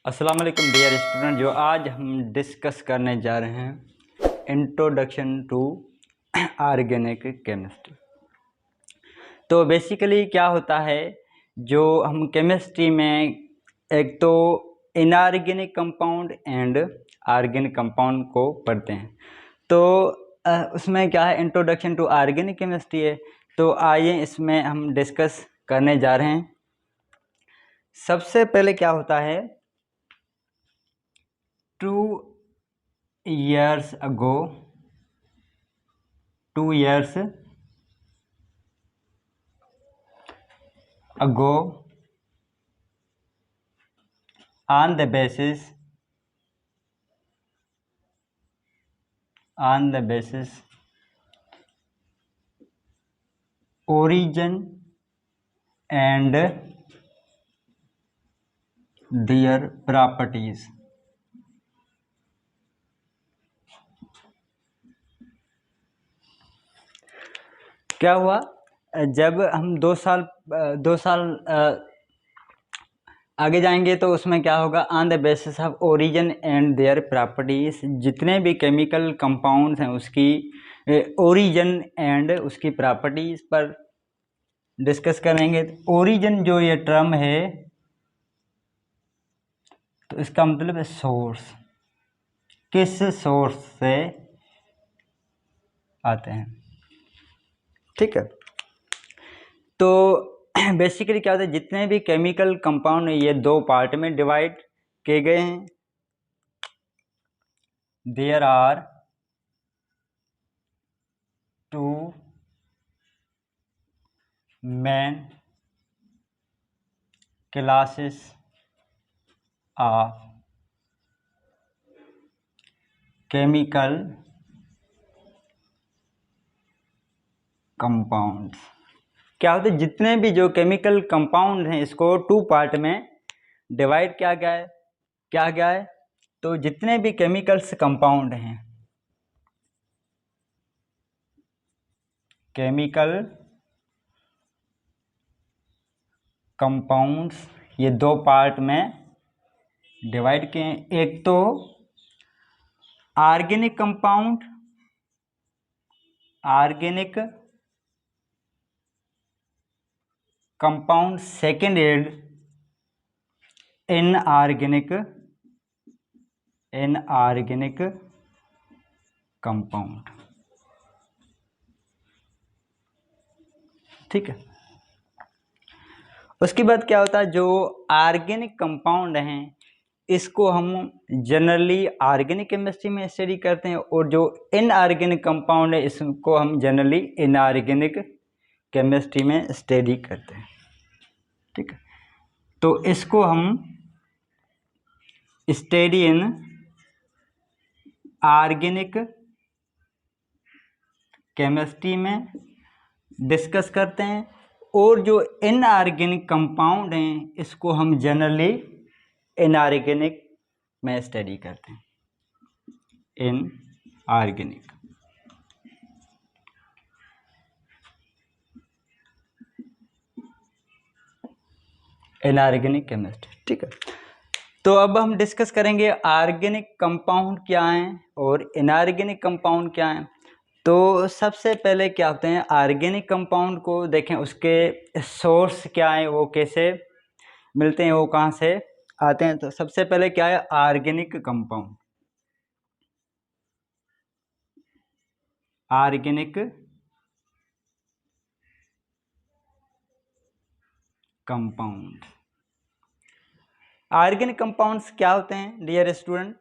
अस्सलाम वालेकुम dear student. जो आज हम डिस्कस करने जा रहे हैं इंट्रोडक्शन टू ऑर्गेनिक केमिस्ट्री। तो बेसिकली क्या होता है, जो हम केमिस्ट्री में एक तो inorganic compound and organic compound को पढ़ते हैं। तो उसमें क्या है, इंट्रोडक्शन टू ऑर्गेनिक केमिस्ट्री है। तो आइए इसमें हम डिस्कस करने जा रहे हैं। सबसे पहले क्या होता है, 2 years ago on the basis origin and their properties, क्या हुआ, जब हम 2 साल आगे जाएंगे तो उसमें क्या होगा, on the basis of origin and their properties, जितने भी केमिकल कंपाउंड्स हैं उसकी ओरिजिन एंड उसकी प्रॉपर्टीज पर डिस्कस करेंगे। ओरिजिन जो ये टर्म है, तो इसका मतलब है सोर्स, किस सोर्स से आते हैं। ठीक है, तो बेसिकली क्या होता है, जितने भी केमिकल कंपाउंड ये 2 पार्ट में डिवाइड किए गए हैं। There are 2 main classes of chemical compounds. क्या होता है, जितने भी जो केमिकल कंपाउंड हैं इसको 2 पार्ट में डिवाइड किया गया है। तो जितने भी केमिकल्स कंपाउंड हैं, केमिकल कंपाउंड्स ये 2 पार्ट में डिवाइड किए हैं। एक तो organic compound, second and inorganic compound. ठीक है, उसके बाद क्या होता है, जो ऑर्गेनिक कंपाउंड हैं इसको हम जनरली ऑर्गेनिक केमिस्ट्री में स्टडी करते हैं, और जो इनऑर्गेनिक कंपाउंड है इसको हम जनरली इनऑर्गेनिक केमिस्ट्री में स्टडी करते हैं। ठीक है, तो इसको हम स्टडी इन ऑर्गेनिक केमिस्ट्री में डिस्कस करते हैं, और जो इनऑर्गेनिक कंपाउंड हैं इसको हम जनरली इनऑर्गेनिक में स्टडी करते हैं। Inorganic chemistry. ठीक है, तो अब हम डिस्कस करेंगे ऑर्गेनिक कंपाउंड क्या हैं और इनऑर्गेनिक कंपाउंड क्या हैं। तो सबसे पहले क्या होते हैं, ऑर्गेनिक कंपाउंड को देखें, उसके सोर्स क्या है, वो कैसे मिलते हैं, वो कहाँ से आते हैं। तो सबसे पहले क्या है, organic compound. Organic compound, organic compounds क्या होते हैं dear student,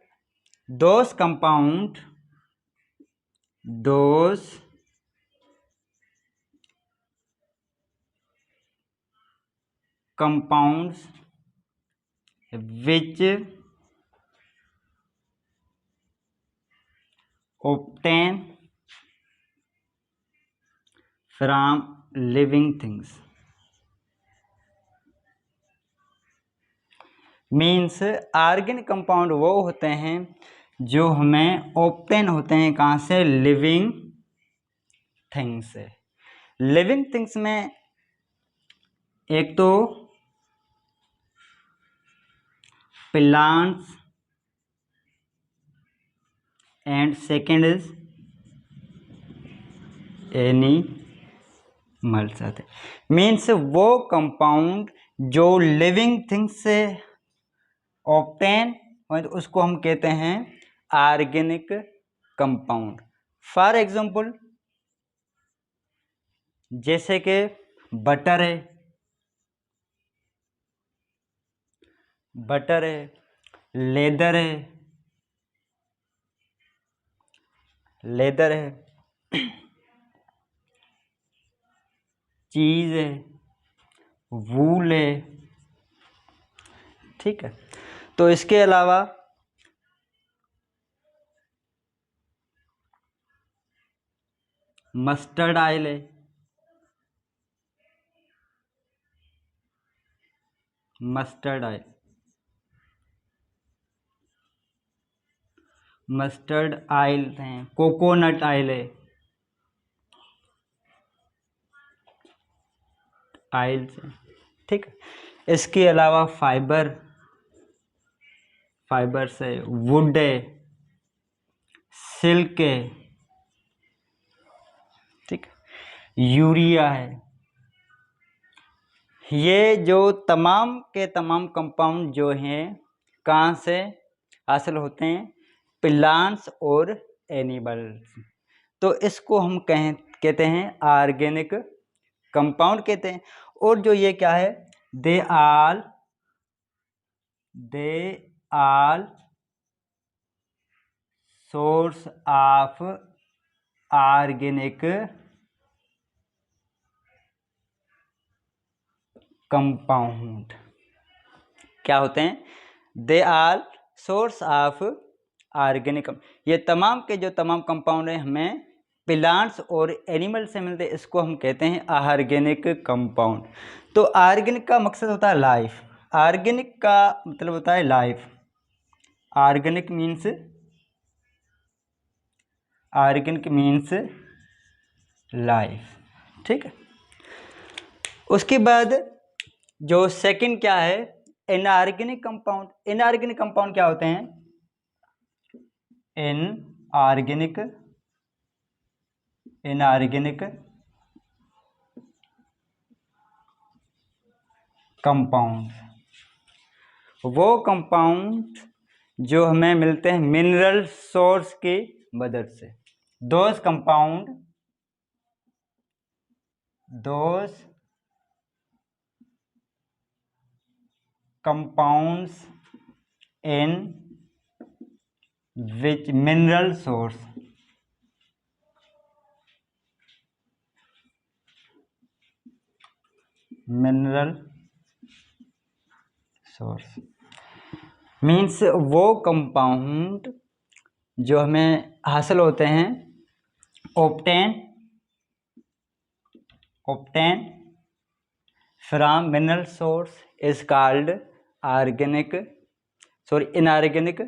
those compounds which obtain from living things, means organic compound वो होते हैं जो हमें ऑब्टेन होते हैं कहाँ से, लिविंग थिंग्स से। लिविंग थिंग्स में एक तो plants, and second is animals आते हैं। मीन्स वो कंपाउंड जो लिविंग थिंग्स से ऑब्टेन तो उसको हम कहते हैं ऑर्गेनिक कंपाउंड। फॉर एग्जांपल जैसे कि बटर है, लेदर है, चीज है, वूल है, ठीक है। तो इसके अलावा मस्टर्ड ऑयल है, मस्टर्ड ऑयल है, कोकोनट ऑयल है, ऑयल्स है, ठीक है। इसके अलावा फाइबर्स है, वुड है, सिल्क है, ठीक है, यूरिया है। ये जो तमाम के तमाम कंपाउंड जो हैं कहाँ से हासिल होते हैं? प्लांट्स और एनिमल्स। तो इसको हम कहते हैं ऑर्गेनिक कंपाउंड कहते हैं। और जो ये क्या है, they all source of organic compound. क्या होते हैं? They are source of organic. ये तमाम के जो तमाम कंपाउंड हैं हमें प्लांट्स और एनिमल से मिलते हैं, इसको हम कहते हैं ऑर्गेनिक कंपाउंड। तो ऑर्गेनिक का मकसद होता है लाइफ। ऑर्गेनिक का मतलब होता है लाइफ। ऑर्गेनिक मीन्स लाइफ, ठीक है। उसके बाद जो सेकंड क्या है, इनऑर्गेनिक कंपाउंड। इनऑर्गेनिक कंपाउंड क्या होते हैं? इनऑर्गेनिक कंपाउंड वो कंपाउंड जो हमें मिलते हैं मिनरल सोर्स की मदद से। Those compounds in which mineral source means वो कंपाउंड जो हमें हासिल होते हैं obtain from mineral source is called inorganic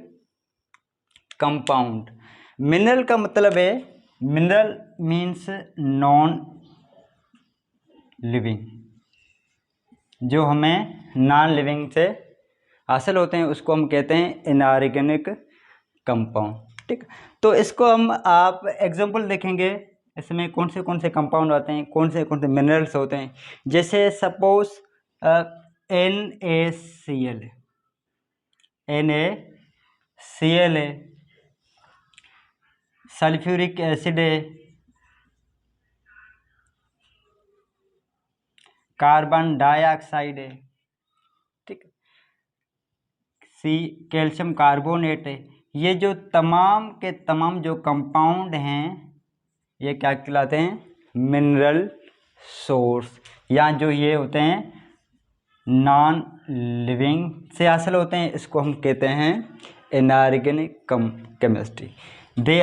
compound. Mineral का मतलब है, मिनरल मीन्स नॉन लिविंग, जो हमें नॉन लिविंग से हासिल होते हैं उसको हम कहते हैं इनऑर्गेनिक कंपाउंड, ठीक। तो इसको हम आप एग्जांपल देखेंगे, इसमें कौन से कंपाउंड आते हैं, कौन से मिनरल्स होते हैं। जैसे सपोज NaCl है, सल्फ्यूरिक एसिड है, कार्बन डाइऑक्साइड है, ठीक। कैल्शियम कार्बोनेट है। ये जो तमाम के तमाम जो कंपाउंड हैं ये क्या कहलाते हैं? मिनरल सोर्स, या जो ये होते हैं नॉन लिविंग से हासिल होते हैं, इसको हम कहते हैं inorganic chemistry. They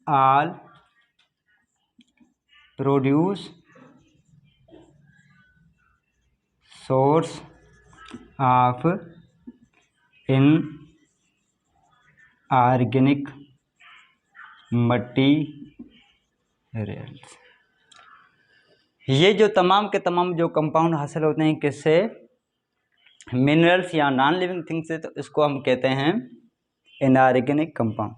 all produce source of inorganic materials. ये जो तमाम के तमाम जो कंपाउंड हासिल होते हैं किससे? मिनरल्स या नॉन लिविंग थिंग्स है तो इसको हम कहते हैं इनऑर्गेनिक कंपाउंड।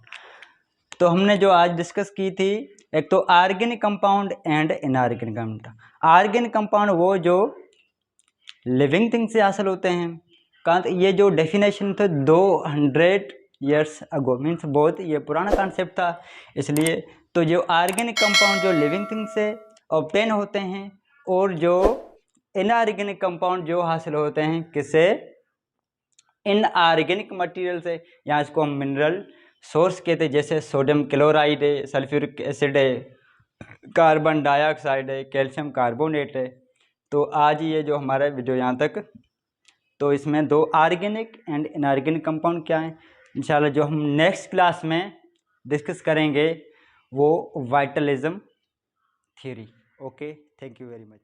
तो हमने जो आज डिस्कस की थी, एक तो organic compound and inorganic compound. Organic compound वो जो लिविंग थिंग से हासिल होते हैं। कहाँ ये जो डेफिनेशन था 200 ईयर्स अगो, मीन्स बहुत ये पुराना कॉन्सेप्ट था। इसलिए तो जो ऑर्गेनिक कंपाउंड जो लिविंग थिंग से ऑब्टेन होते हैं, और जो इनऑर्गेनिक कंपाउंड जो हासिल होते हैं किससे, इनऑर्गेनिक मटेरियल से। यहाँ इसको हम मिनरल सोर्स कहते हैं, जैसे सोडियम क्लोराइड है, सल्फ्यूरिक एसिड है, कार्बन डाइऑक्साइड है, कैल्शियम कार्बोनेट है। तो आज ये जो हमारा वीडियो यहाँ तक, तो इसमें 2 ऑर्गेनिक एंड इनऑर्गेनिक कंपाउंड क्या है, इंशाल्लाह जो हम नेक्स्ट क्लास में डिस्कस करेंगे वो vitalism theory. Okay, thank you very much.